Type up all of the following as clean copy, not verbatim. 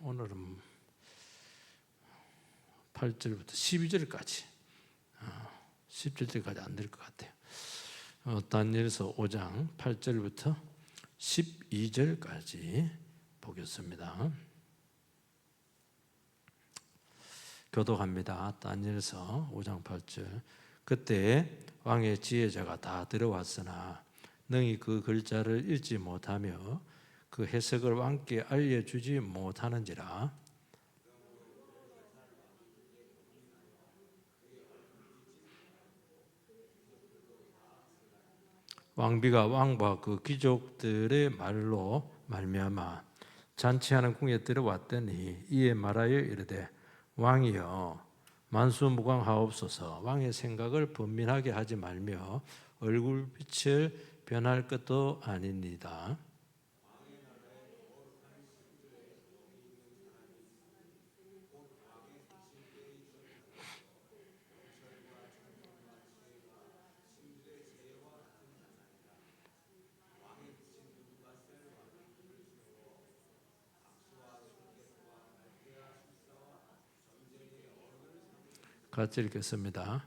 오늘은 8절부터 12절까지 17절까지 안 될 것 같아요. 다니엘서 5장 8절부터 12절까지 보겠습니다. 교독합니다. 다니엘서 5장 8절. 그때 왕의 지혜자가 다 들어왔으나 능히 그 글자를 읽지 못하며 그 해석을 왕께 알려주지 못하는지라. 왕비가 왕과 그 귀족들의 말로 말미암아 잔치하는 궁에 들어왔더니 이에 말하여 이르되 왕이여 만수무강하옵소서. 왕의 생각을 번민하게 하지 말며 얼굴빛을 변할 것도 아닙니다. 같이 읽겠습니다.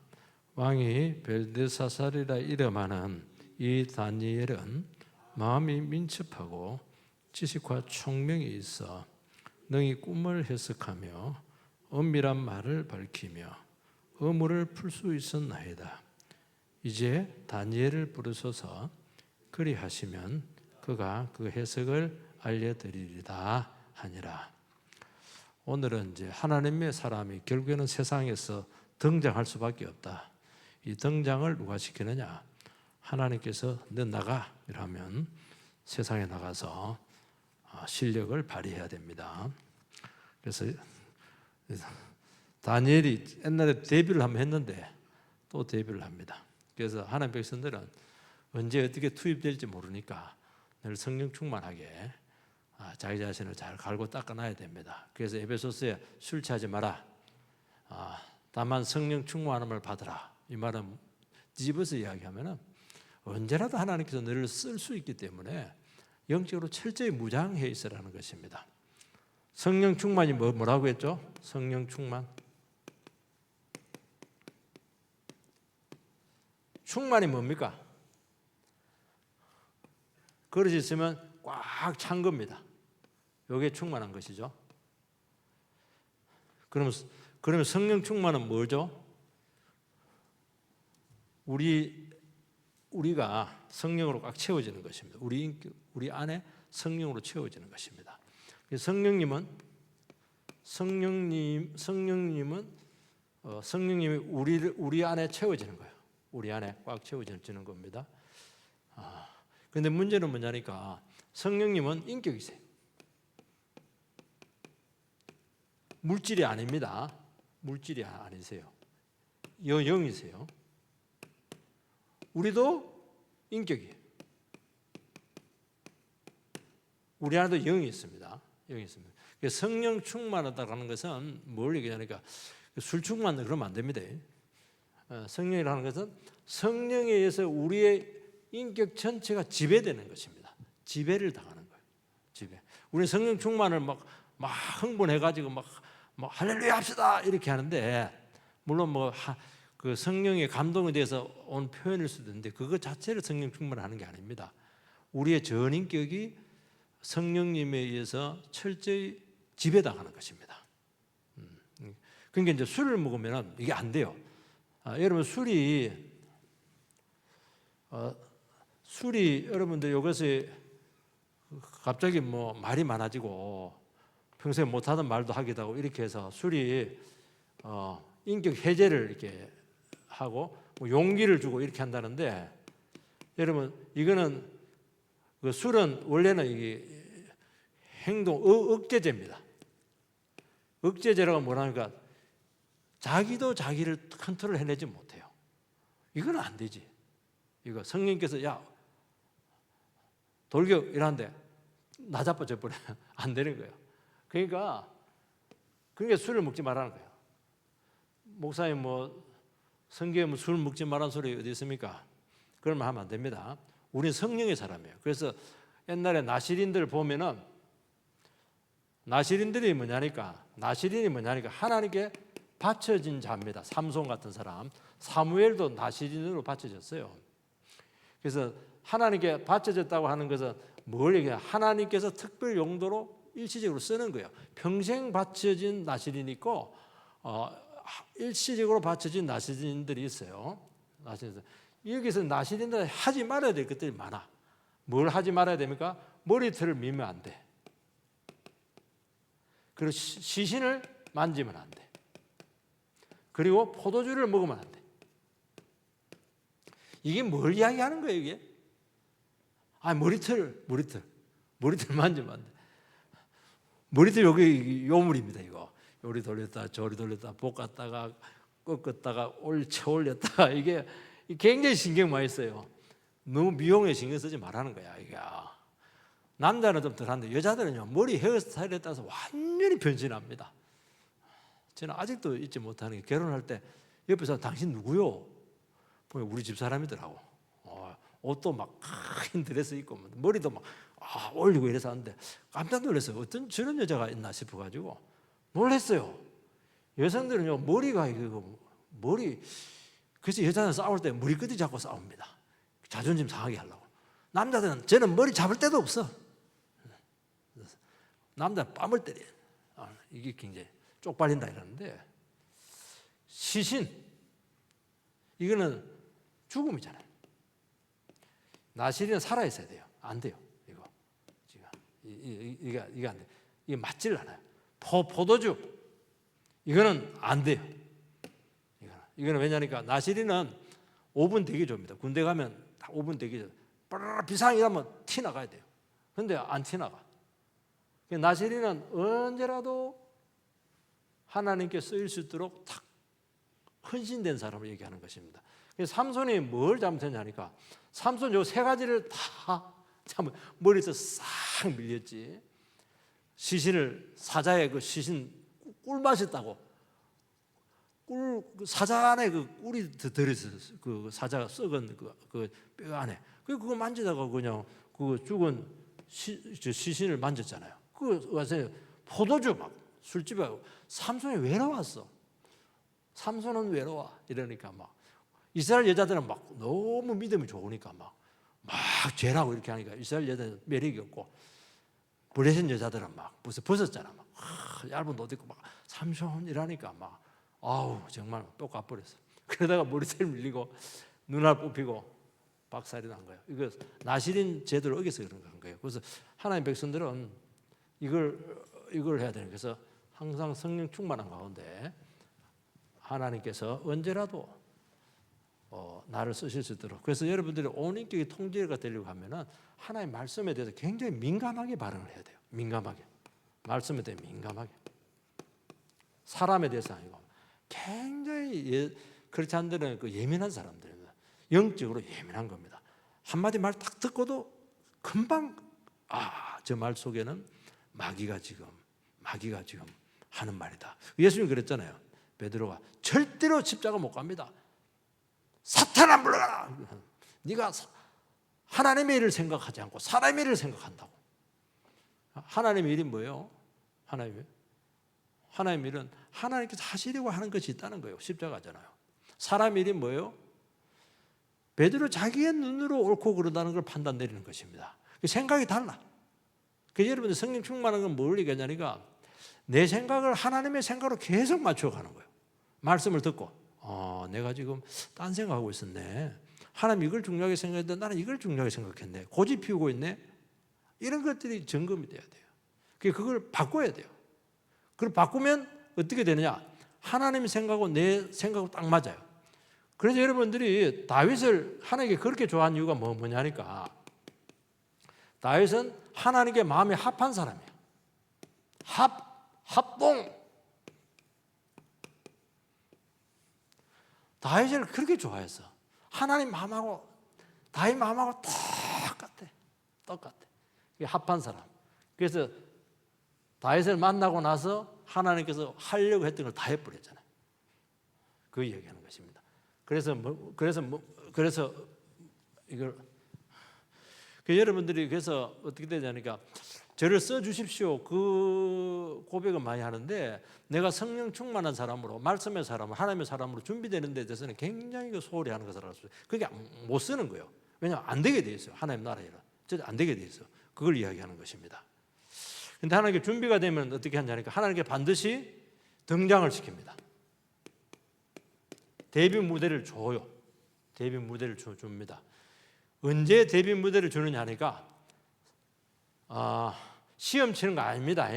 왕이 벨드사살이라 이름하는 이 다니엘은 마음이 민첩하고 지식과 총명이 있어 능히 꿈을 해석하며 엄밀한 말을 밝히며 의문을 풀 수 있었나이다. 이제 다니엘을 부르소서. 그리하시면 그가 그 해석을 알려드리리다 하니라. 오늘은 이제 하나님의 사람이 결국에는 세상에서 등장할 수밖에 없다. 이 등장을 누가 시키느냐? 하나님께서 너 나가 이러면 세상에 나가서 실력을 발휘해야 됩니다. 그래서 다니엘이 옛날에 데뷔를 한번 했는데 또 데뷔를 합니다. 그래서 하나님 백성들은 언제 어떻게 투입될지 모르니까 늘 성령 충만하게 자기 자신을 잘 갈고 닦아놔야 됩니다. 그래서 에베소서에 술 취하지 마라. 다만 성령 충만함을 받으라. 이 말은 뒤집어서 이야기하면 언제라도 하나님께서 너를 쓸 수 있기 때문에 영적으로 철저히 무장해 있으라는 것입니다. 성령 충만이 뭐라고 했죠? 성령 충만. 충만이 뭡니까? 그릇이 있으면 꽉 찬 겁니다. 이게 충만한 것이죠. 그러면 성령 충만은 뭐죠? 우리가 성령으로 꽉 채워지는 것입니다. 우리 안에 성령으로 채워지는 것입니다. 성령님이 우리 안에 채워지는 거예요. 우리 안에 꽉 채워지는 겁니다. 그런데 문제는 뭐냐니까 성령님은 인격이세요. 물질이 아닙니다. 물질이 아니세요. 영이세요. 우리도 인격이에요. 우리 안에도 영이 있습니다. 영이 있습니다. 성령 충만하다는 것은 뭘 얘기하니까 술 충만 그러면 안 됩니다. 성령이라는 것은 성령에 의해서 우리의 인격 전체가 지배되는 것입니다. 지배를 당하는 거예요. 지배. 우리 성령 충만을 막 흥분해가지고 막 할렐루야 합시다 이렇게 하는데 물론 그 성령의 감동에 대해서 온 표현일 수도 있는데 그것 자체를 성령 충만하는 게 아닙니다. 우리의 전 인격이 성령님에 의해서 철저히 지배당하는 것입니다. 그러니까 이제 술을 먹으면 이게 안 돼요. 여러분 술이 여러분들 이것이 갑자기 말이 많아지고 평소에 못하던 말도 하기도 하고 이렇게 해서 술이 인격 해제를 이렇게 하고 용기를 주고 이렇게 한다는데 여러분 이거는 그 술은 원래는 이게 행동 억제제입니다. 억제제라고 뭐라니까 자기도 자기를 컨트롤 해내지 못해요. 이건 안 되지. 이거 성령께서 야 돌격 이러는데 나 자빠져 버려 안 되는 거예요. 그러니까 술을 먹지 말라는 거예요. 목사님 성경에 술 먹지 말라는 소리 어디 있습니까? 그러면 하면 안 됩니다. 우리는 성령의 사람이에요. 그래서 옛날에 나시린들 보면은 나시린이 뭐냐니까 하나님께 바쳐진 자입니다. 삼손 같은 사람, 사무엘도 나시린으로 바쳐졌어요. 그래서 하나님께 바쳐졌다고 하는 것은 뭘 얘기해요? 하나님께서 특별 용도로 일시적으로 쓰는 거예요. 평생 바쳐진 나시린이 있고 일시적으로 바쳐진 나시린들이 있어요. 여기서 나시린들 하지 말아야 될 것들이 많아. 뭘 하지 말아야 됩니까? 머리털을 밀면 안 돼. 그리고 시신을 만지면 안 돼. 그리고 포도주를 먹으면 안 돼. 이게 뭘 이야기하는 거예요, 이게? 머리털 만지면 안 돼. 머리털 여기 요물입니다, 이거. 요리 돌렸다, 저리 돌렸다, 볶았다가 꺾었다가 채 올렸다가 이게 굉장히 신경 많이 써요. 너무 미용에 신경 쓰지 말라는 거야, 이게. 남자는 좀 덜한데 여자들은요, 머리 헤어스타일에 따라서 완전히 변신합니다. 저는 아직도 잊지 못하는 게 결혼할 때 옆에서 당신 누구요? 보면 우리 집 사람이더라고. 옷도 막 큰 드레스 입고 머리도 막 올리고 이래서 하는데 깜짝 놀랐어요. 어떤 저런 여자가 있나 싶어가지고 놀랐어요. 여성들은요, 머리가 그래서 여자는 싸울 때 머리끄지 잡고 싸웁니다. 자존심 상하게 하려고. 남자들은 저는 머리 잡을 데도 없어. 남자는 뺨을 때려. 이게 굉장히 쪽팔린다 이러는데, 시신 이거는 죽음이잖아요. 나시린은 살아 있어야 돼요. 안 돼요. 이게 안 돼. 이게 맞지를 않아요. 포도주 이거는 안 돼요. 이거는 왜냐니까 나시린은 5분 대기조입니다. 군대 가면 5분 대기조. 비상이라면 티 나가야 돼요. 근데 안 티 나가. 나시린은 언제라도 하나님께 쓰일 수 있도록 탁 헌신된 사람을 얘기하는 것입니다. 삼손이 뭘 잘못했냐니까, 삼손 요 세 가지를 다 머리에서 싹 밀렸지. 시신을, 사자의 그 시신 꿀 마셨다고. 사자 안에 그 꿀이 들어있어. 그 사자가 썩은 그 뼈 안에. 그거 만지다가 그냥 그 죽은 시신을 만졌잖아요. 그 와서 포도주 막 술집에 삼손이 외로웠어. 삼손은 외로워. 이러니까 막 이스라엘 여자들은 막 너무 믿음이 좋으니까 막 죄라고 이렇게 하니까 이스라엘 여자들은 매력이 없고, 블레셋 여자들은 막 벗었잖아. 막 얇은 옷 입고 막 삼손 이라니까 막 정말 또 가버렸어. 그러다가 머리털 밀리고 눈알 뽑히고 박살이 난 거예요. 이거 나시린 제도를 어겨서 그런 거예요. 그래서 하나님 백성들은 이걸 해야 되는. 그래서 항상 성령 충만한 가운데 하나님께서 언제라도 나를 쓰실 수 있도록. 그래서 여러분들이 온인격의 통제가 되려고 하면은 하나님의 말씀에 대해서 굉장히 민감하게 반응을 해야 돼요. 민감하게. 말씀에 대해 민감하게. 사람에 대해서 아니고 굉장히 그렇지 않은 그 예민한 사람들입니다. 영적으로 예민한 겁니다. 한마디 말 딱 듣고도 금방 저 말 속에는 마귀가 지금 하는 말이다. 예수님이 그랬잖아요. 베드로가 절대로 십자가 못 갑니다. 사탄아 물러가라. 네가 하나님의 일을 생각하지 않고 사람의 일을 생각한다고. 하나님의 일이 뭐예요? 하나님의 일은 하나님께서 하시려고 하는 것이 있다는 거예요. 십자가잖아요. 사람의 일이 뭐예요? 베드로 자기의 눈으로 옳고 그르다는 걸 판단 내리는 것입니다. 생각이 달라. 그래서 여러분들 성령 충만한 건 뭘 얘기하냐니까, 내 생각을 하나님의 생각으로 계속 맞춰가는 거예요. 말씀을 듣고 내가 지금 딴 생각하고 있었네. 하나님 이걸 중요하게 생각했는데 나는 이걸 중요하게 생각했네. 고집 피우고 있네. 이런 것들이 점검이 돼야 돼요. 그걸 바꿔야 돼요. 그걸 바꾸면 어떻게 되느냐, 하나님의 생각하고 내 생각하고 딱 맞아요. 그래서 여러분들이 다윗을 하나님께 그렇게 좋아하는 이유가 뭐냐니까, 다윗은 하나님께 마음이 합한 사람이에요. 합동. 다윗을 그렇게 좋아했어. 하나님 마음하고 다윗 마음하고 똑같아. 합한 사람. 그래서 다윗을 만나고 나서 하나님께서 하려고 했던 걸 다 해버렸잖아요. 그 얘기하는 것입니다. 그래서 이걸 여러분들이 그래서 어떻게 되냐니까, 저를 써주십시오. 그 고백은 많이 하는데 내가 성령 충만한 사람으로, 말씀의 사람으로, 하나님의 사람으로 준비되는 데 대해서는 굉장히 소홀히 하는 것을 알았어요. 그게 못 쓰는 거예요. 왜냐하면 안 되게 돼 있어요. 하나님 나라에는 안 되게 돼 있어요. 그걸 이야기하는 것입니다. 근데 하나님께 준비가 되면 어떻게 하냐니까 하나님께 반드시 등장을 시킵니다. 데뷔 무대를 줘요. 데뷔 무대를 줍니다. 언제 데뷔 무대를 주느냐 하니까 시험 치는 거 아닙니다.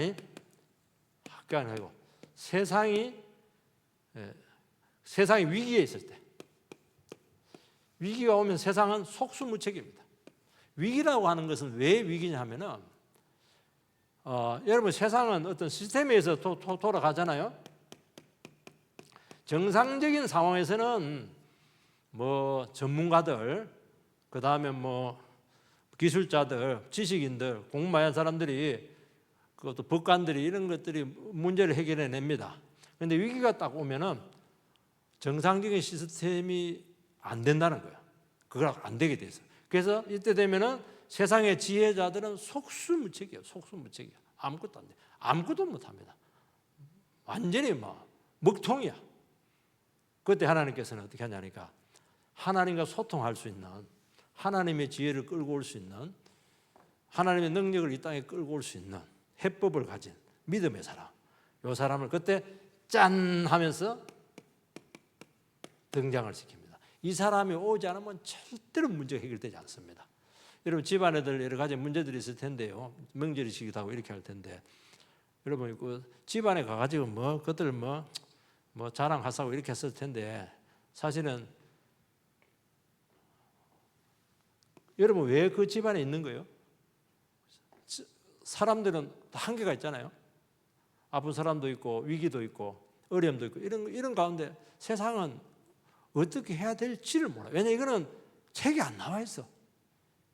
학교 아니고 세상이 위기에 있을 때, 위기가 오면 세상은 속수무책입니다. 위기라고 하는 것은 왜 위기냐 하면은 여러분 세상은 어떤 시스템에 의해서 돌아가잖아요. 정상적인 상황에서는 뭐 전문가들, 그 다음에 뭐 기술자들, 지식인들, 공부 많이 한 사람들이, 그것도 법관들이 이런 것들이 문제를 해결해 냅니다. 그런데 위기가 딱 오면은 정상적인 시스템이 안 된다는 거예요. 그걸 안 되게 돼 있어요. 그래서 이때 되면은 세상의 지혜자들은 속수무책이에요. 속수무책이야. 아무것도 안 돼. 아무것도 못 합니다. 완전히 막 먹통이야. 그때 하나님께서는 어떻게 하냐니까 하나님과 소통할 수 있는, 하나님의 지혜를 끌고 올 수 있는, 하나님의 능력을 이 땅에 끌고 올 수 있는 해법을 가진 믿음의 사람, 이 사람을 그때 짠 하면서 등장을 시킵니다. 이 사람이 오지 않으면 절대로 문제가 해결되지 않습니다. 여러분 집안에들 여러 가지 문제들이 있을 텐데요. 명절이시기도 하고 이렇게 할 텐데 여러분 그 집안에 가가지고 그들 자랑하사고 이렇게 했을 텐데 사실은 여러분 왜 그 집안에 있는 거예요? 사람들은 다 한계가 있잖아요. 아픈 사람도 있고 위기도 있고 어려움도 있고 이런 가운데 세상은 어떻게 해야 될지를 몰라요. 왜냐하면 이거는 책이 안 나와 있어.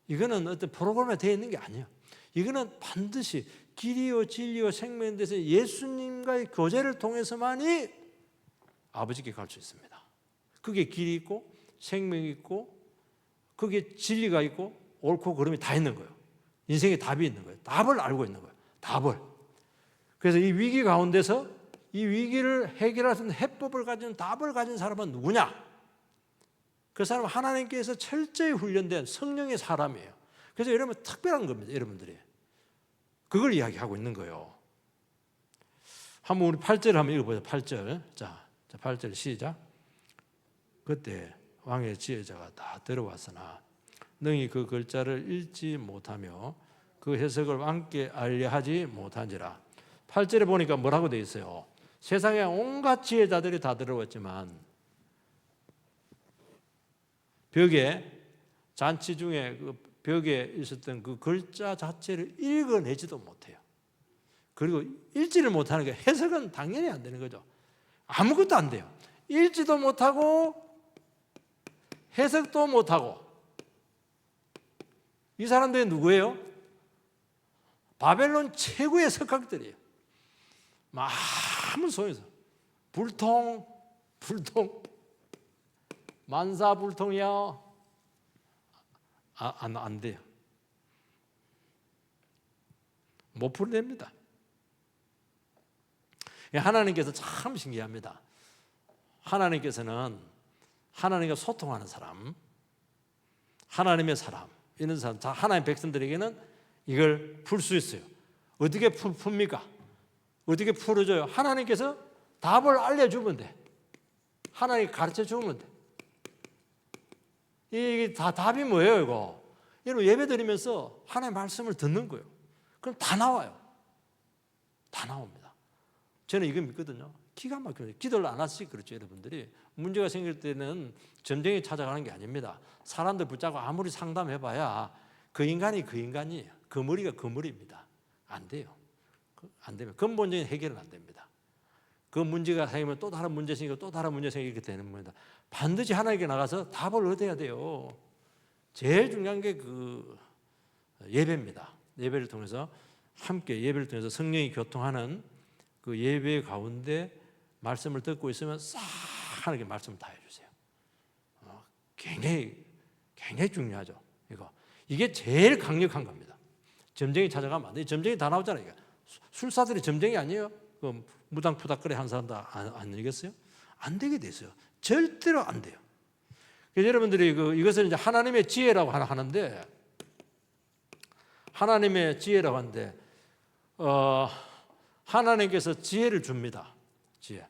이거는 어떤 프로그램에 되어 있는 게 아니에요. 이거는 반드시 길이요 진리요 생명에 대해서 예수님과의 교제를 통해서만이 아버지께 갈 수 있습니다. 그게 길이 있고 생명이 있고 그게 진리가 있고 옳고 그름이 다 있는 거예요. 인생에 답이 있는 거예요. 답을 알고 있는 거예요. 답을. 그래서 이 위기 가운데서 이 위기를 해결할 수 있는 해법을 가진 답을 가진 사람은 누구냐? 그 사람은 하나님께서 철저히 훈련된 성령의 사람이에요. 그래서 여러분 특별한 겁니다. 여러분들이. 그걸 이야기하고 있는 거예요. 한번 우리 8절 한번 읽어보죠. 8절. 자 8절 시작. 그때 왕의 지혜자가 다 들어왔으나 능히 그 글자를 읽지 못하며 그 해석을 왕께 알려하지 못한지라. 8절에 보니까 뭐라고 되어 있어요? 세상에 온갖 지혜자들이 다 들어왔지만 벽에 잔치 중에 그 벽에 있었던 그 글자 자체를 읽어내지도 못해요. 그리고 읽지를 못하는 게 해석은 당연히 안 되는 거죠. 아무것도 안 돼요. 읽지도 못하고 해석도 못하고. 이 사람들이 누구예요? 바벨론 최고의 석학들이에요. 아무 소용이 없어. 불통 만사불통이야. 안 돼요. 못 풀어냅니다. 하나님께서 참 신기합니다. 하나님께서는 하나님과 소통하는 사람, 하나님의 사람, 이런 사람, 하나님의 백성들에게는 이걸 풀 수 있어요. 어떻게 풉니까? 어떻게 풀어줘요? 하나님께서 답을 알려주면 돼. 하나님이 가르쳐 주면 돼. 이게 다 답이 뭐예요, 이거? 여러분 예배 드리면서 하나님의 말씀을 듣는 거예요. 그럼 다 나와요. 다 나옵니다. 저는 이거 믿거든요. 기가 막혀요. 기도를 안 하시지 그렇죠, 여러분들이. 문제가 생길 때는 점쟁이 찾아가는 게 아닙니다. 사람들 붙잡고 아무리 상담해봐야 그 인간이 그 인간이에요. 그 머리가 그 머리입니다. 안 돼요. 안 되면 근본적인 해결은 안 됩니다. 그 문제가 생기면 또 다른 문제 생기고 또 다른 문제 생기게 되는 겁니다. 반드시 하나님께 나가서 답을 얻어야 돼요. 제일 중요한 게 그 예배입니다. 예배를 통해서 함께 예배를 통해서 성령이 교통하는 그 예배 가운데 말씀을 듣고 있으면 싹 하나님께 말씀을 다 해주세요. 굉장히 중요하죠. 이게 제일 강력한 겁니다. 점쟁이 찾아가면 안 돼. 점쟁이 다 나오잖아요. 술사들이 점쟁이 아니에요? 그 무당푸닥거리 한 사람도 안 되겠어요? 안 되게 돼 있어요. 절대로 안 돼요. 그래서 여러분들이 이것을 이제 하나님의 지혜라고 하는데, 하나님의 지혜라고 하는데, 하나님께서 지혜를 줍니다. 지혜.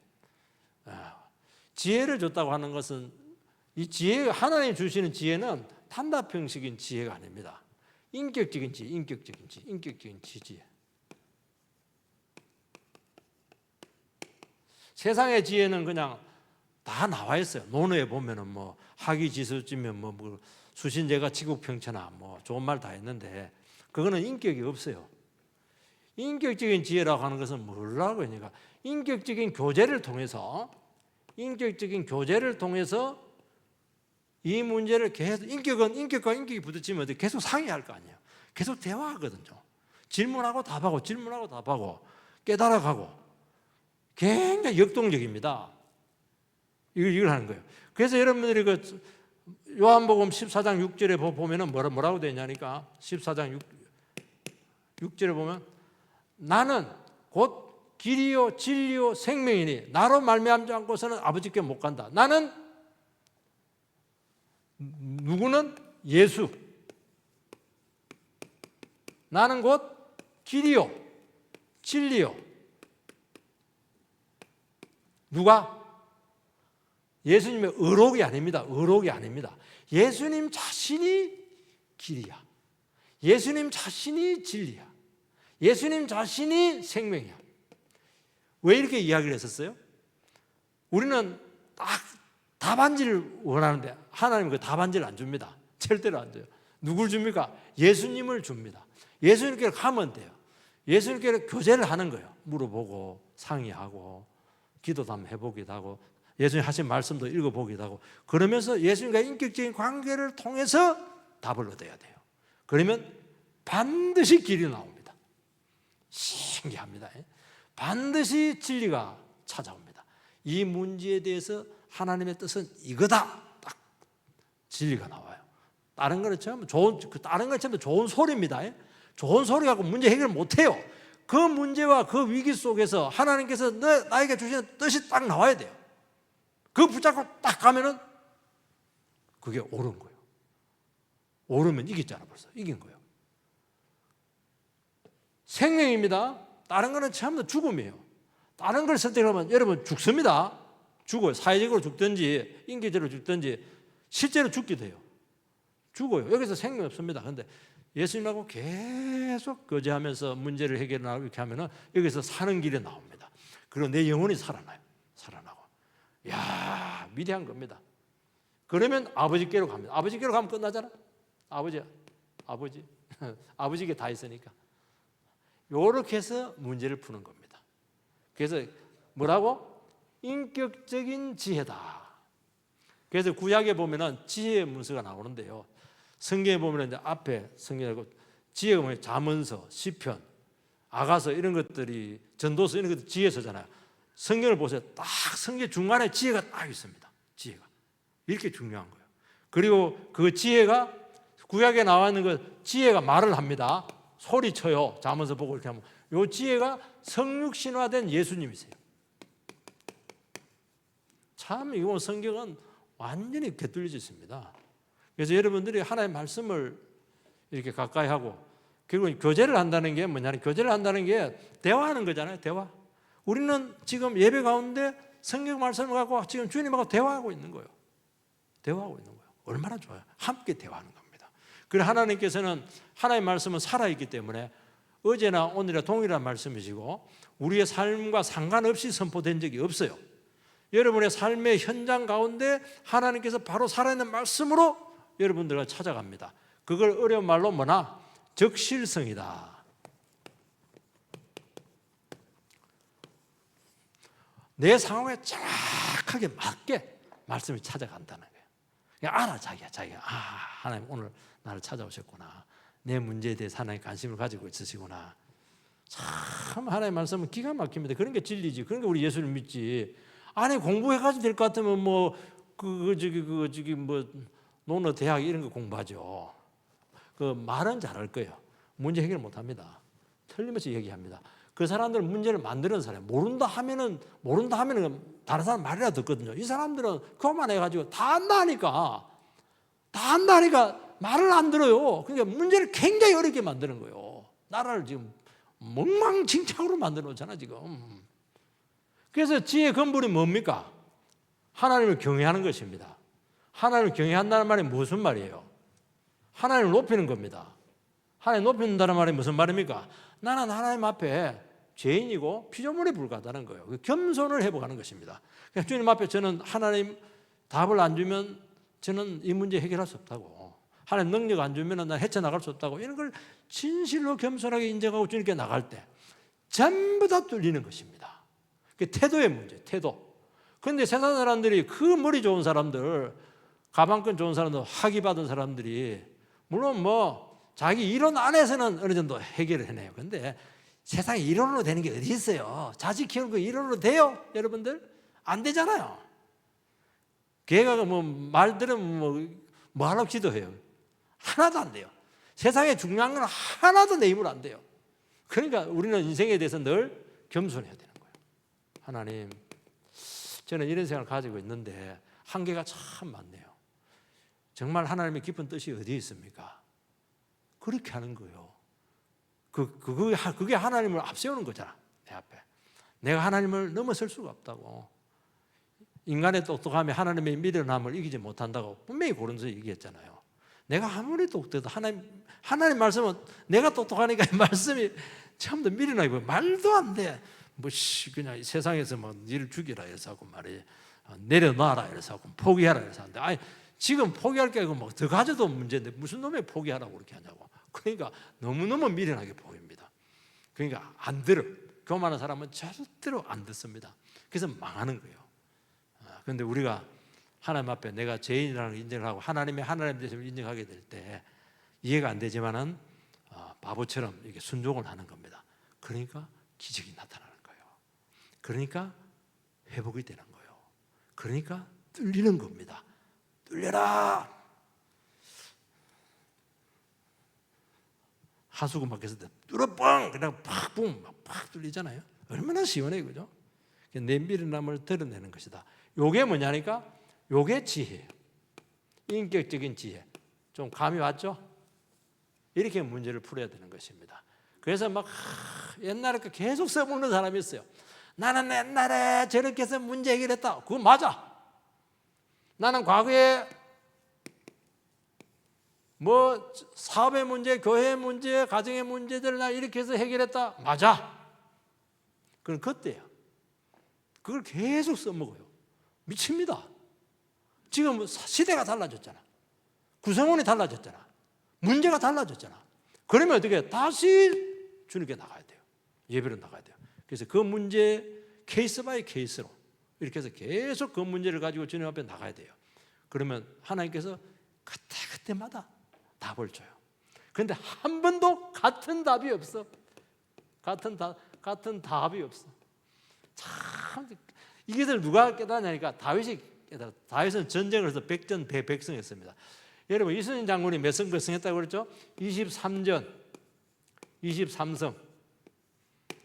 지혜를 줬다고 하는 것은 이 지혜, 하나님 주시는 지혜는 탄답 형식인 지혜가 아닙니다. 인격적인 지혜, 인격적인 지혜. 세상의 지혜는 그냥 다 나와 있어요. 논어에 보면은 뭐 학위지수쯤면 뭐 수신제가 지국평천하 뭐 좋은 말 다 했는데 그거는 인격이 없어요. 인격적인 지혜라고 하는 것은 뭐라고 하니까 인격적인 교제를 통해서 이 문제를 계속 인격과 인격이 부딪히면 계속 상의할 거 아니에요. 계속 대화하거든요. 질문하고 답하고 깨달아가고 굉장히 역동적입니다. 이걸 하는 거예요. 그래서 여러분들이 요한복음 14장 6절에 보면은 뭐라고 되어 있냐니까 14장 6절에 보면 나는 곧 길이요 진리요 생명이니 나로 말미암지 않고서는 아버지께 못 간다. 나는 누구는 예수. 나는 곧 길이요 진리요. 누가? 예수님의 의록이 아닙니다. 예수님 자신이 길이야. 예수님 자신이 진리야. 예수님 자신이 생명이야. 왜 이렇게 이야기를 했었어요? 우리는 딱 답안지를 원하는데 하나님은 그 답안지를 안 줍니다. 절대로 안 줘요. 누굴 줍니까? 예수님을 줍니다. 예수님께 가면 돼요. 예수님께 교제를 하는 거예요. 물어보고 상의하고 기도도 한번 해보기도 하고 예수님 하신 말씀도 읽어보기도 하고 그러면서 예수님과 인격적인 관계를 통해서 답을 얻어야 돼요. 그러면 반드시 길이 나옵니다. 신기합니다. 반드시 진리가 찾아옵니다. 이 문제에 대해서 하나님의 뜻은 이거다. 딱 진리가 나와요. 다른 거는 처음 좋은 소리입니다. 좋은 소리 갖고 문제 해결 못 해요. 그 문제와 그 위기 속에서 하나님께서 나에게 주시는 뜻이 딱 나와야 돼요. 그거 붙잡고 딱 가면은 그게 옳은 거예요. 옳으면 이겼잖아, 벌써. 이긴 거예요. 생명입니다. 다른 거는 전부 다 죽음이에요. 다른 걸 선택하면 여러분 죽습니다. 죽어요. 사회적으로 죽든지 인격적으로 죽든지 실제로 죽게 돼요. 죽어요. 여기서 생명이 없습니다. 그런데 예수님하고 계속 교제하면서 문제를 해결하고 이렇게 하면은 여기서 사는 길이 나옵니다. 그리고 내 영혼이 살아나요. 살아나고. 이야, 위대한 겁니다. 그러면 아버지께로 갑니다. 아버지께로 가면 끝나잖아. 아버지께 다 있으니까. 요렇게 해서 문제를 푸는 겁니다. 그래서 뭐라고? 인격적인 지혜다. 그래서 구약에 보면은 지혜의 문서가 나오는데요. 성경에 보면은 이제 앞에 성경하고 지혜가 뭐예요? 잠언서, 시편, 아가서 이런 것들이 전도서 이런 것들 지혜서잖아요. 성경을 보세요. 딱 성경 중간에 지혜가 딱 있습니다. 지혜가 이렇게 중요한 거예요. 그리고 그 지혜가 구약에 나와 있는 그 지혜가 말을 합니다. 소리쳐요. 잠언서 보고 이렇게 하면 이 지혜가 성육신화된 예수님이세요. 참 이거 성경은 완전히 곁들여져 있습니다. 그래서 여러분들이 하나님의 말씀을 이렇게 가까이 하고 그리고 교제를 한다는 게 뭐냐면 교제를 한다는 게 대화하는 거잖아요. 대화. 우리는 지금 예배 가운데 성경 말씀을 갖고 지금 주님하고 대화하고 있는 거예요. 대화하고 있는 거예요. 얼마나 좋아요. 함께 대화하는 겁니다. 그리고 하나님께서는 하나님의 말씀은 살아있기 때문에 어제나 오늘이나 동일한 말씀이시고 우리의 삶과 상관없이 선포된 적이 없어요. 여러분의 삶의 현장 가운데 하나님께서 바로 살아있는 말씀으로 여러분들과 찾아갑니다. 그걸 어려운 말로 뭐나? 적실성이다. 내 상황에 정확하게 맞게 말씀이 찾아간다는 거예요. 그냥 알아, 자기가. 하나님 오늘 나를 찾아오셨구나. 내 문제에 대해서 하나님 관심을 가지고 있으시구나. 참 하나님의 말씀은 기가 막힙니다. 그런 게 진리지. 그런 게 우리 예수를 믿지. 아니 공부해가지고 될 것 같으면 논어 대학 이런 거 공부하죠. 그 말은 잘할 거예요. 문제 해결 못합니다. 틀림없이 얘기합니다. 그 사람들은 문제를 만드는 사람이에요. 모른다 하면은 다른 사람 말이라도 듣거든요. 이 사람들은 그것만 해가지고 다 안다니까 말을 안 들어요. 그러니까 문제를 굉장히 어렵게 만드는 거예요. 나라를 지금 엉망진창으로 만들어 놓잖아 지금. 그래서 지혜의 근본이 뭡니까? 하나님을 경외하는 것입니다. 하나님을 경외한다는 말이 무슨 말이에요? 하나님을 높이는 겁니다. 하나님 높인다는 말이 무슨 말입니까? 나는 하나님 앞에 죄인이고 피조물에 불과하다는 거예요. 겸손을 회복하는 것입니다. 그러니까 주님 앞에 저는 하나님 답을 안 주면 저는 이 문제 해결할 수 없다고. 하나님 능력 안 주면 난 헤쳐나갈 수 없다고. 이런 걸 진실로 겸손하게 인정하고 주님께 나갈 때 전부 다 뚫리는 것입니다. 그 태도의 문제, 태도. 그런데 세상 사람들이 그 머리 좋은 사람들, 가방끈 좋은 사람들, 학위 받은 사람들이 물론 뭐 자기 이론 안에서는 어느 정도 해결을 해내요. 그런데 세상에 이론으로 되는 게 어디 있어요? 자식 키우는 거 이론으로 돼요? 여러분들? 안 되잖아요. 걔가 뭐 말 들으면 뭐 하라고 기도해요. 하나도 안 돼요. 세상에 중요한 건 하나도 내 힘으로 안 돼요. 그러니까 우리는 인생에 대해서 늘 겸손해야 되는 거예요. 하나님, 저는 이런 생각을 가지고 있는데 한계가 참 많네요. 정말 하나님의 깊은 뜻이 어디에 있습니까? 그렇게 하는 거예요. 그게 하나님을 앞세우는 거잖아. 내 앞에. 내가 하나님을 넘어설 수가 없다고. 인간의 똑똑함이 하나님의 미련함을 이기지 못한다고 분명히 고린도서 얘기했잖아요. 내가 아무리 똑똑해도 하나님 말씀은 내가 똑똑하니까 이 말씀이 처음부터 미련하게 보여. 말도 안 돼. 그냥 세상에서 막 니를 죽이라 해서 하고 말이에요. 내려놔라 해서 하고 포기하라 해서 하는데 아니 지금 포기할 게 아니고 더 가져도 문제인데 무슨 놈에 포기하라고 그렇게 하냐고. 그러니까 너무너무 미련하게 보입니다. 그러니까 안 들어. 교만한 사람은 절대로 안 듣습니다. 그래서 망하는 거예요. 그런데 우리가 하나님 앞에 내가 죄인이라는 걸 인정을 하고 하나님의 하나님 되심을 인정하게 될 때 이해가 안 되지만은 바보처럼 이렇게 순종을 하는 겁니다. 그러니까 기적이 나타나는 거예요. 그러니까 회복이 되는 거예요. 그러니까 뚫리는 겁니다. 뚫려라. 하수구 밖에서 뚫어뻥 그냥 팍 뚫리잖아요. 얼마나 시원해 그죠? 내 미련함을 드러내는 것이다. 요게 뭐냐니까? 요게 지혜예요. 인격적인 지혜. 좀 감이 왔죠? 이렇게 문제를 풀어야 되는 것입니다. 그래서 막 옛날에 계속 써먹는 사람이 있어요. 나는 옛날에 저렇게 해서 문제 해결했다. 그거 맞아. 나는 과거에 뭐 사업의 문제, 교회의 문제, 가정의 문제들을 나 이렇게 해서 해결했다. 맞아. 그건 그때야. 그걸 계속 써먹어요. 미칩니다. 지금 시대가 달라졌잖아. 구성원이 달라졌잖아. 문제가 달라졌잖아. 그러면 어떻게 다시 주님께 나가야 돼요. 예배로 나가야 돼요. 그래서 그 문제 케이스 바이 케이스로 이렇게 해서 계속 그 문제를 가지고 주님 앞에 나가야 돼요. 그러면 하나님께서 그때마다 답을 줘요. 그런데 한 번도 같은 답이 없어. 같은 답이 없어. 참 이것을 누가 깨닫냐니까 다윗이 깨달아. 다윗은 전쟁을 해서 백전백승했습니다. 여러분 이순신 장군이 몇 성 백승했다고 그랬죠? 23전 23승.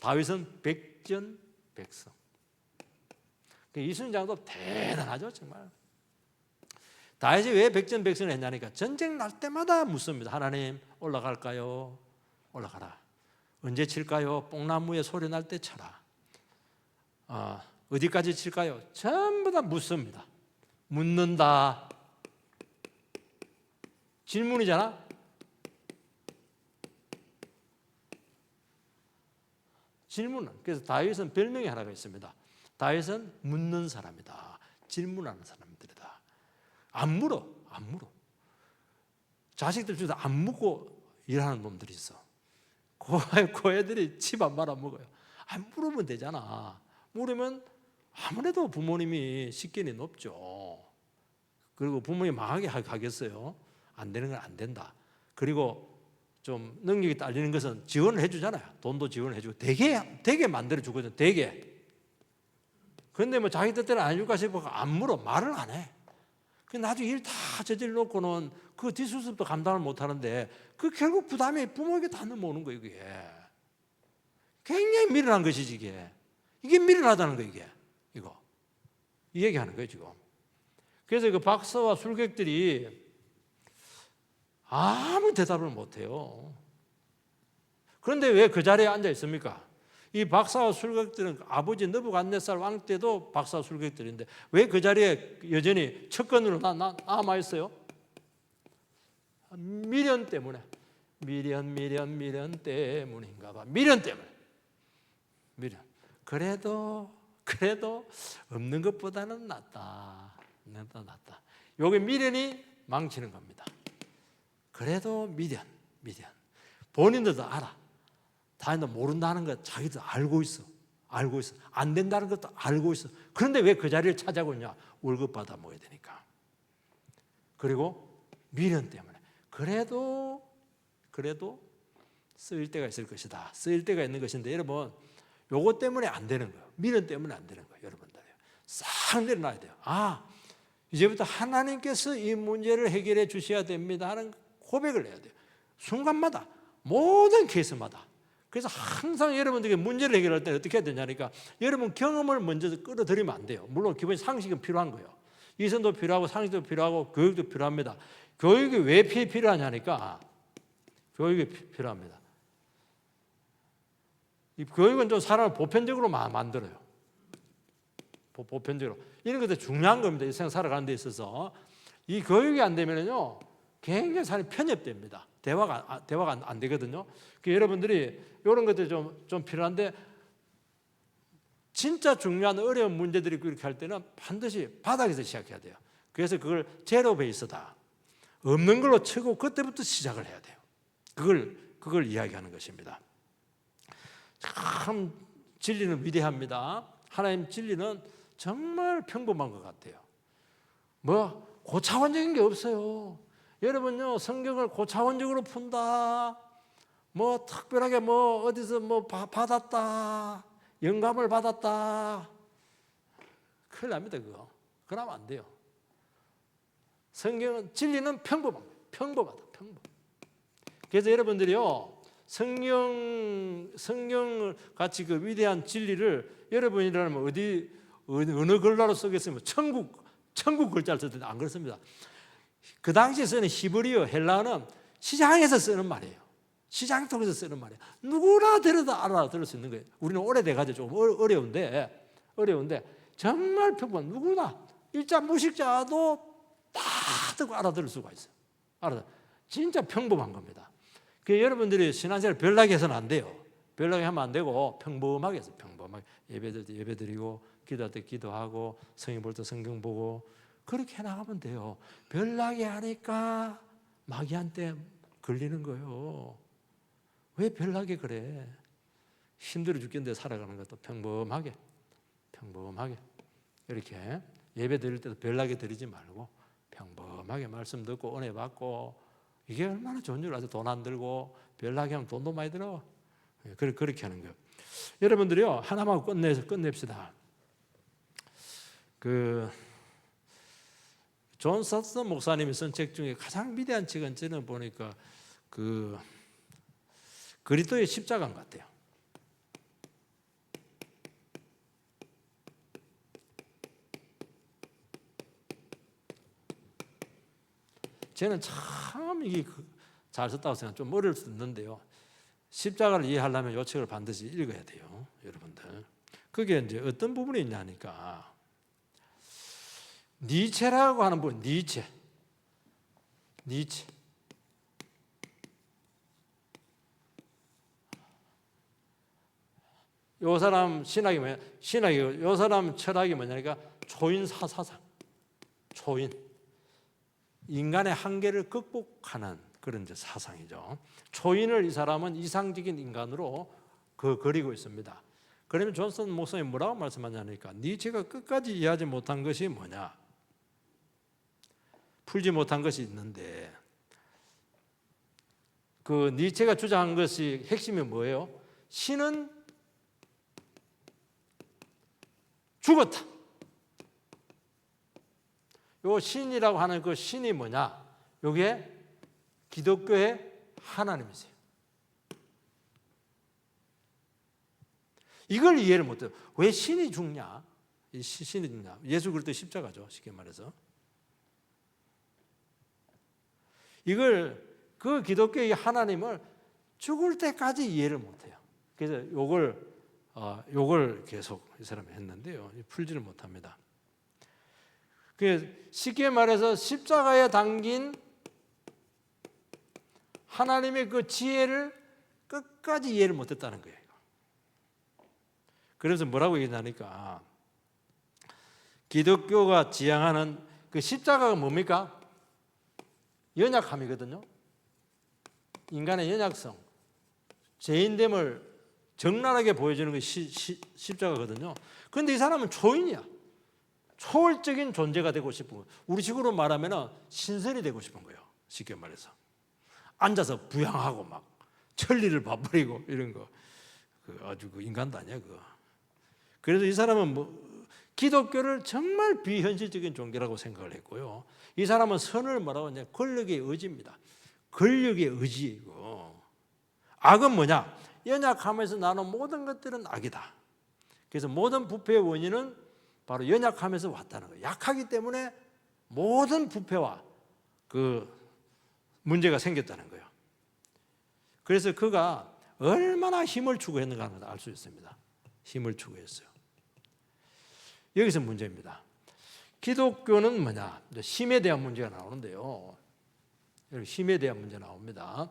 다윗은 백전백승. 이순신 장군도 대단하죠 정말. 다윗이 왜 백전백승을 했냐니까 전쟁 날 때마다 묻습니다. 하나님 올라갈까요? 올라가라. 언제 칠까요? 뽕나무에 소리 날 때 쳐라. 어디까지 칠까요? 전부 다 묻습니다. 묻는다. 질문이잖아. 질문은. 그래서 다윗은 별명이 하나가 있습니다. 다윗은 묻는 사람이다. 질문하는 사람들이다. 안 물어. 자식들 중에서 안 묻고 일하는 놈들이 있어. 그 애들이 집 안 말아먹어요. 안 물으면 되잖아. 물으면 아무래도 부모님이 식견이 높죠. 그리고 부모님이 망하게 하겠어요. 안 되는 건 안 된다. 그리고 좀 능력이 딸리는 것은 지원을 해주잖아요. 돈도 지원을 해주고 되게 만들어주거든. 되게. 그런데 뭐 자기 뜻대로 안 해줄까 싶어 안 물어. 말을 안 해. 그 나중에 일 다 저질러 놓고는 그 뒷수습도 감당을 못 하는데 그 결국 부담이 부모에게 다 넘어오는 거예요, 이게. 굉장히 미련한 것이지, 이게. 이게 미련하다는 거예요, 이게. 이거. 이 얘기하는 거예요, 지금. 그래서 그 박사와 술객들이 아무 대답을 못 해요. 그런데 왜 그 자리에 앉아 있습니까? 이 박사와 술객들은 아버지 느부갓네살 왕 때도 박사와 술객들인데 왜 그 자리에 여전히 척건으로 남아 있어요? 미련 때문에. 미련 때문인가 봐. 미련 때문에. 미련. 그래도 없는 것보다는 낫다. 요게 미련이 망치는 겁니다. 그래도 미련. 본인들도 알아. 다행히 모른다는 것 자기도 알고 있어. 안 된다는 것도 알고 있어. 그런데 왜 그 자리를 찾아오고 있냐? 월급 받아 먹어야 되니까. 그리고 미련 때문에. 그래도 쓰일 때가 있을 것이다. 쓰일 때가 있는 것인데 여러분, 요것 때문에 안 되는 거예요. 미련 때문에 안 되는 거예요, 여러분들. 싹 내려놔야 돼요. 이제부터 하나님께서 이 문제를 해결해 주셔야 됩니다 하는 고백을 해야 돼요. 순간마다, 모든 케이스마다. 그래서 항상 여러분들에게 문제를 해결할 때 어떻게 해야 되냐니까 여러분 경험을 먼저 끌어들이면 안 돼요. 물론 기본 상식은 필요한 거예요. 이성도 필요하고 상식도 필요하고 교육도 필요합니다. 교육이 왜 필요하냐니까 교육이 필요합니다. 이 교육은 좀 사람을 보편적으로 만들어요. 보편적으로. 이런 것도 중요한 겁니다. 이 세상 살아가는 데 있어서. 이 교육이 안 되면요, 굉장히 사람이 편협됩니다. 대화가 안 되거든요. 여러분들이 이런 것들이 좀 필요한데, 진짜 중요한 어려운 문제들이 그렇게 할 때는 반드시 바닥에서 시작해야 돼요. 그래서 그걸 제로 베이스다. 없는 걸로 치고 그때부터 시작을 해야 돼요. 그걸 이야기하는 것입니다. 참 진리는 위대합니다. 하나님 진리는 정말 평범한 것 같아요. 고차원적인 게 없어요. 여러분요, 성경을 고차원적으로 푼다, 특별하게 어디서 받았다, 영감을 받았다, 큰일 납니다, 그거. 그러면 안 돼요. 성경은, 진리는 평범합니다. 평범. 그래서 여러분들이요, 성경 같이 그 위대한 진리를 여러분이라면 어느 글자로 쓰겠으면 천국 글자를 쓰든지 안 그렇습니다. 그 당시에 쓰는 히브리어, 헬라어는 시장에서 쓰는 말이에요. 시장 통해서 쓰는 말이에요. 누구나 들어도 알아들을 수 있는 거예요. 우리는 오래돼가지고 조금 어려운데 정말 평범한, 누구나 일자 무식자도 다 듣고 알아들을 수가 있어요. 진짜 평범한 겁니다. 여러분들이 신앙생활 별나게 해서는 안 돼요. 별나게 하면 안 되고 평범하게 해서 평범하게 예배드리고 기도할 때 기도하고 성경 볼 때 성경 보고 그렇게 해나가면 돼요. 별나게 하니까 마귀한테 걸리는 거예요. 왜 별나게 그래? 힘들어 죽겠는데 살아가는 것도 평범하게 이렇게 예배 드릴 때도 별나게 드리지 말고 평범하게 말씀 듣고 은혜 받고, 이게 얼마나 좋은 줄 아세요? 돈 안 들고 별나게 하면 돈도 많이 들어. 그렇게 하는 거예요. 여러분들이요, 하나만 하고 끝냅시다. 존 사스턴 목사님이 쓴 책 중에 가장 위대한 책은 저는 보니까 그리스도의 십자가인 것 같아요. 저는 참 이게 잘 썼다고 생각해요. 좀 어려울 수 있는데요. 십자가를 이해하려면 이 책을 반드시 읽어야 돼요, 여러분들. 그게 이제 어떤 부분이 있냐니까, 니체라고 하는 분, 니체. 요 사람 신학이 뭐냐? 요 사람 철학이 뭐냐니까 초인 사상. 인간의 한계를 극복하는 그런 이제 사상이죠. 초인을 이 사람은 이상적인 인간으로 그리고 있습니다. 그러면 존슨 목사님 뭐라고 말씀하냐니까, 니체가 끝까지 이해하지 못한 것이 뭐냐? 풀지 못한 것이 있는데, 그 니체가 주장한 것이 핵심이 뭐예요? 신은 죽었다. 요 신이라고 하는 그 신이 뭐냐? 요게 기독교의 하나님이세요. 이걸 이해를 못해요. 왜 신이 죽냐? 신이 죽냐? 예수 그리스도 십자가죠. 쉽게 말해서. 이걸 그 기독교의 하나님을 죽을 때까지 이해를 못해요. 그래서 요걸 계속 이 사람이 했는데요. 풀지를 못합니다. 쉽게 말해서 십자가에 담긴 하나님의 그 지혜를 끝까지 이해를 못했다는 거예요. 그래서 뭐라고 얘기하니까 기독교가 지향하는 그 십자가가 뭡니까? 연약함이거든요. 인간의 연약성, 죄인됨을 적나라하게 보여주는 게 십자가거든요. 그런데 이 사람은 초인이야. 초월적인 존재가 되고 싶은 거예요. 우리 식으로 말하면 신선이 되고 싶은 거예요. 쉽게 말해서. 앉아서 부양하고 막 천리를 봐버리고 이런 거. 아주 인간도 아니야, 그거. 그래서 이 사람은 기독교를 정말 비현실적인 종교라고 생각을 했고요. 이 사람은 선을 뭐라고 하냐? 권력의 의지입니다. 권력의 의지이고, 악은 뭐냐? 연약함에서 나는 모든 것들은 악이다. 그래서 모든 부패의 원인은 바로 연약함에서 왔다는 거예요. 약하기 때문에 모든 부패와 그 문제가 생겼다는 거예요. 그래서 그가 얼마나 힘을 추구했는가 하는 걸 알 수 있습니다. 힘을 추구했어요. 여기서 문제입니다. 기독교는 뭐냐? 힘에 대한 문제가 나오는데요. 힘에 대한 문제 나옵니다.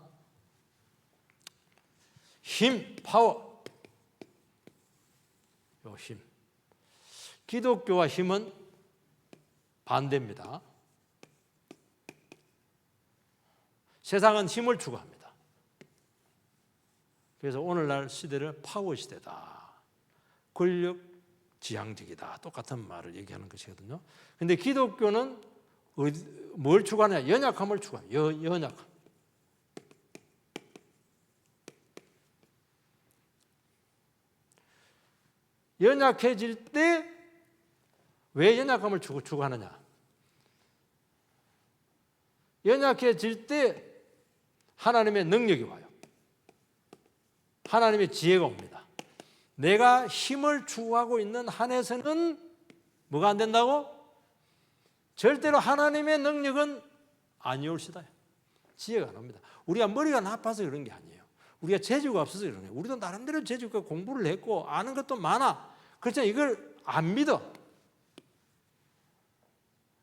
힘, 파워. 요 힘. 기독교와 힘은 반대입니다. 세상은 힘을 추구합니다. 그래서 오늘날 시대를 파워 시대다. 권력 지향적이다. 똑같은 말을 얘기하는 것이거든요. 그런데 기독교는 뭘 추구하냐? 연약함을 추구해요. 연약함. 연약해질 때 왜 연약함을 추구하느냐? 연약해질 때 하나님의 능력이 와요. 하나님의 지혜가 옵니다. 내가 힘을 추구하고 있는 한에서는 뭐가 안 된다고? 절대로 하나님의 능력은 아니올시다. 지혜가 안 옵니다. 우리가 머리가 나빠서 그런 게 아니에요. 우리가 재주가 없어서 그런 거예요. 우리도 나름대로 재주가 공부를 했고 아는 것도 많아. 그렇지만 이걸 안 믿어.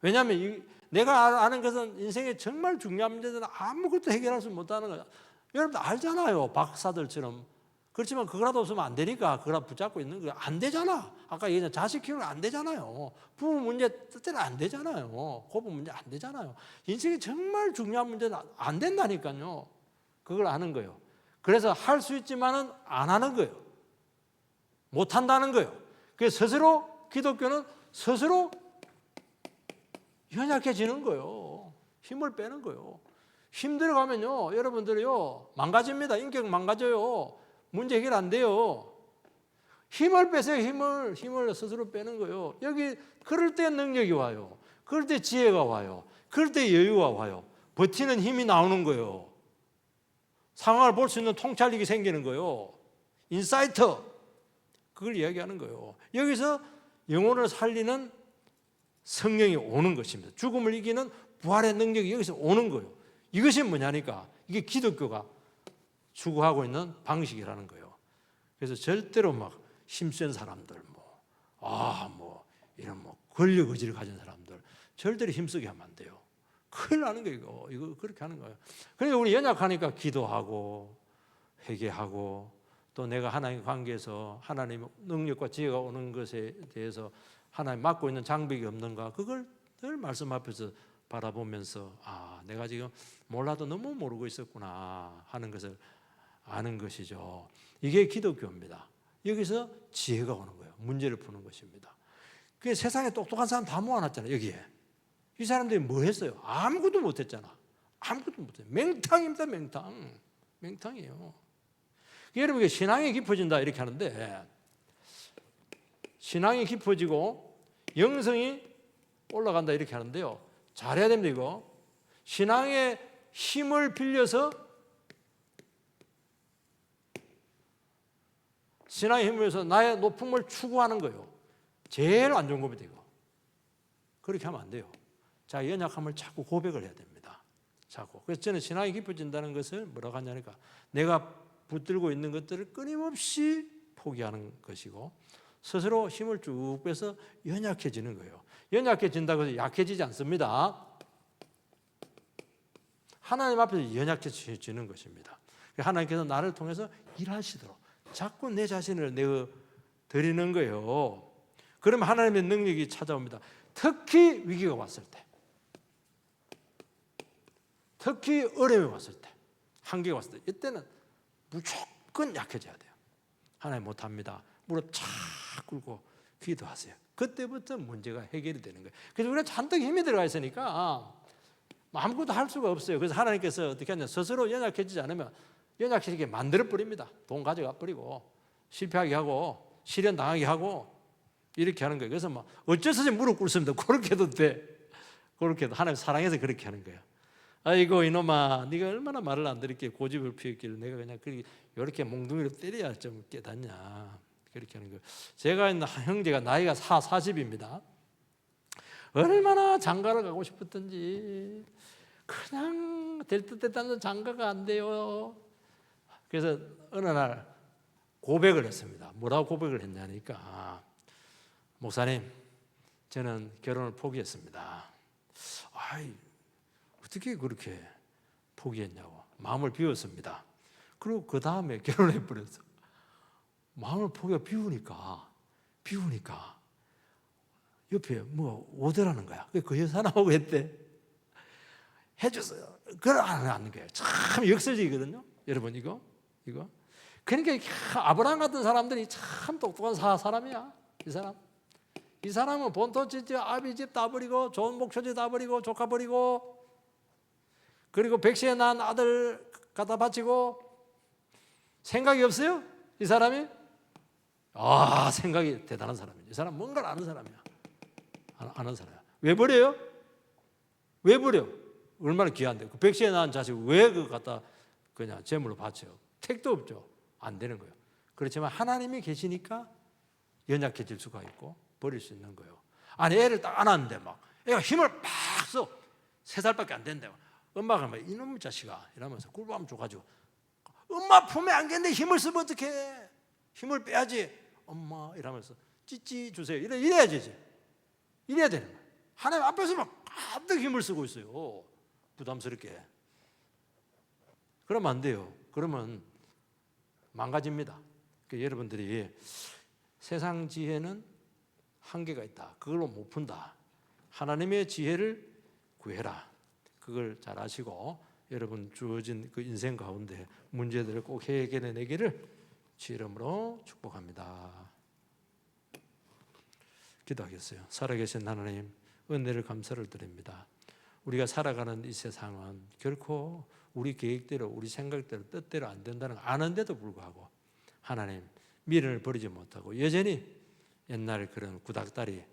왜냐하면 내가 아는 것은 인생에 정말 중요한 문제들은 아무것도 해결할 수 못하는 거야. 여러분들 알잖아요. 박사들처럼. 그렇지만 그거라도 없으면 안 되니까 그거라도 붙잡고 있는 거야. 안 되잖아. 아까 얘기했잖아. 자식 키우는 거 안 되잖아요. 부부 문제 뜻대로 안 되잖아요. 고부 문제 안 되잖아요. 인생에 정말 중요한 문제는 안 된다니까요. 그걸 아는 거예요. 그래서 할 수 있지만은 안 하는 거예요. 못 한다는 거예요. 그래서 스스로 기독교는 스스로 연약해지는 거예요. 힘을 빼는 거예요. 힘들어가면요, 여러분들이요 망가집니다. 인격 망가져요. 문제 해결 안 돼요. 힘을 빼세요. 힘을 스스로 빼는 거예요. 여기 그럴 때 능력이 와요. 그럴 때 지혜가 와요. 그럴 때 여유가 와요. 버티는 힘이 나오는 거예요. 상황을 볼 수 있는 통찰력이 생기는 거예요. 인사이트. 그걸 이야기하는 거예요. 여기서 영혼을 살리는 성령이 오는 것입니다. 죽음을 이기는 부활의 능력이 여기서 오는 거예요. 이것이 뭐냐니까 이게 기독교가 추구하고 있는 방식이라는 거예요. 그래서 절대로 막 힘센 사람들, 이런 권력 의지를 가진 사람들 절대로 힘쓰게 하면 안 돼요. 큰일 나는 거예요. 이거 그렇게 하는 거예요. 그러니까 우리 연약하니까 기도하고 회개하고 또 내가 하나님 관계에서 하나님의 능력과 지혜가 오는 것에 대해서 하나님 맡고 있는 장벽이 없는가 그걸 늘 말씀 앞에서 바라보면서 내가 지금 몰라도 너무 모르고 있었구나 하는 것을 아는 것이죠. 이게 기독교입니다. 여기서 지혜가 오는 거예요. 문제를 푸는 것입니다. 그 세상에 똑똑한 사람 다 모아놨잖아요. 여기에 이 사람들이 뭐 했어요? 아무것도 못했잖아. 아무것도 못했어요. 맹탕입니다. 맹탕이에요. 여러분 신앙이 깊어진다 이렇게 하는데 신앙이 깊어지고 영성이 올라간다 이렇게 하는데요. 잘해야 됩니다. 이거 신앙의 힘을 빌려서 신앙의 힘을 빌려서 나의 높음을 추구하는 거예요. 제일 안 좋은 겁니다. 이거 그렇게 하면 안 돼요. 자, 연약함을 자꾸 고백을 해야 됩니다. 자꾸. 그래서 저는 신앙이 깊어진다는 것을 뭐라고 하냐니까 내가 붙들고 있는 것들을 끊임없이 포기하는 것이고 스스로 힘을 쭉 빼서 연약해지는 거예요. 연약해진다고 해서 약해지지 않습니다. 하나님 앞에서 연약해지는 것입니다. 하나님께서 나를 통해서 일하시도록 자꾸 내 자신을 내어 드리는 거예요. 그러면 하나님의 능력이 찾아옵니다. 특히 위기가 왔을 때, 특히 어려움이 왔을 때, 한계가 왔을 때, 이때는 무조건 약해져야 돼요. 하나님 못합니다. 무릎 착 꿇고 기도하세요. 그때부터 문제가 해결이 되는 거예요. 그래서 우리가 잔뜩 힘이 들어가 있으니까 아무것도 할 수가 없어요. 그래서 하나님께서 어떻게 하냐, 스스로 연약해지지 않으면 연약해지게 만들어 버립니다. 돈 가져가 버리고 실패하게 하고 시련 당하게 하고 이렇게 하는 거예요. 그래서 막 어쩔 수 없이 무릎 꿇습니다. 그렇게 해도 돼. 그렇게 해도 하나님 사랑해서 그렇게 하는 거예요. 아이고 이놈아, 네가 얼마나 말을 안 들을게 고집을 피웠길래 내가 그냥 이렇게 몽둥이로 때려야 좀 깨닫냐, 그렇게 하는 거예요. 제가 있는 형제가 나이가 40입니다. 얼마나 장가를 가고 싶었던지 그냥 될 듯 됐다는 장가가 안 돼요. 그래서 어느 날 고백을 했습니다. 뭐라고 고백을 했냐니까, 목사님, 저는 결혼을 포기했습니다. 아이, 어떻게 그렇게 포기했냐고. 마음을 비웠습니다. 그리고 그 다음에 결혼해버렸어. 마음을 포기하고 비우니까 옆에 뭐 오더라는 거야. 그 여사 나오고 했대. 해줬어요. 그걸 안 하는 거예요. 참 역설적이거든요. 여러분 이거. 그러니까 아브라함 같은 사람들이 참 똑똑한 사람이야. 이 사람은 본토 집, 아비 집 다 버리고 좋은 목초지 다 버리고 조카 버리고 그리고 백세에 낳은 아들 갖다 바치고 생각이 없어요? 이 사람이? 생각이 대단한 사람이에요. 이 사람 뭔가를 아는 사람이야. 아는 사람이야. 왜 버려요? 왜 버려? 얼마나 귀한데. 그 백세에 낳은 자식 왜 그거 갖다 그냥 제물로 바쳐요? 택도 없죠. 안 되는 거예요. 그렇지만 하나님이 계시니까 연약해질 수가 있고 버릴 수 있는 거예요. 아니 애를 딱 안았는데 막 애가 힘을 팍 써. 3살밖에 안 된대. 엄마가 막 이놈의 자식아 이러면서 꿀밤 줘가지고 엄마 품에 안겼는데 힘을 쓰면 어떡해. 힘을 빼야지. 엄마 이러면서 찌찌 주세요. 이래야지. 이래야 되는 거예요. 하나님 앞에서 막 가득 힘을 쓰고 있어요. 부담스럽게. 그러면 안 돼요. 그러면 망가집니다. 그러니까 여러분들이 세상 지혜는 한계가 있다. 그걸로 못 푼다. 하나님의 지혜를 구해라. 그걸 잘 아시고 여러분 주어진 그 인생 가운데 문제들을 꼭 해결해내기를 주 이름으로 축복합니다. 기도하겠어요. 살아계신 하나님, 은혜를 감사를 드립니다. 우리가 살아가는 이 세상은 결코 우리 계획대로 우리 생각대로 뜻대로 안 된다는 걸 아는데도 불구하고 하나님 미련을 버리지 못하고 여전히 옛날 그런 구닥다리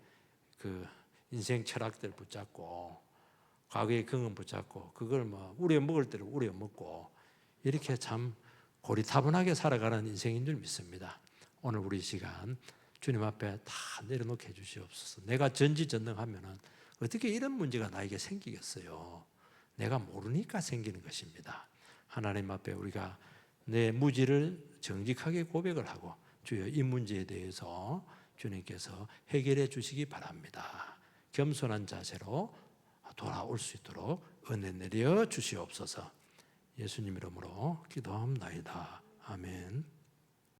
그 인생 철학들 붙잡고 과거의 경험 붙잡고 그걸 뭐 우려 먹을 대로 우려 먹고 이렇게 참 고리타분하게 살아가는 인생인 줄 믿습니다. 오늘 우리 시간 주님 앞에 다 내려놓게 해주시옵소서. 내가 전지전능하면은 어떻게 이런 문제가 나에게 생기겠어요? 내가 모르니까 생기는 것입니다. 하나님 앞에 우리가 내 무지를 정직하게 고백을 하고 주여 이 문제에 대해서 주님께서 해결해 주시기 바랍니다. 겸손한 자세로 돌아올 수 있도록 은혜 내려 주시옵소서. 예수님 이름으로 기도합니다. 아멘.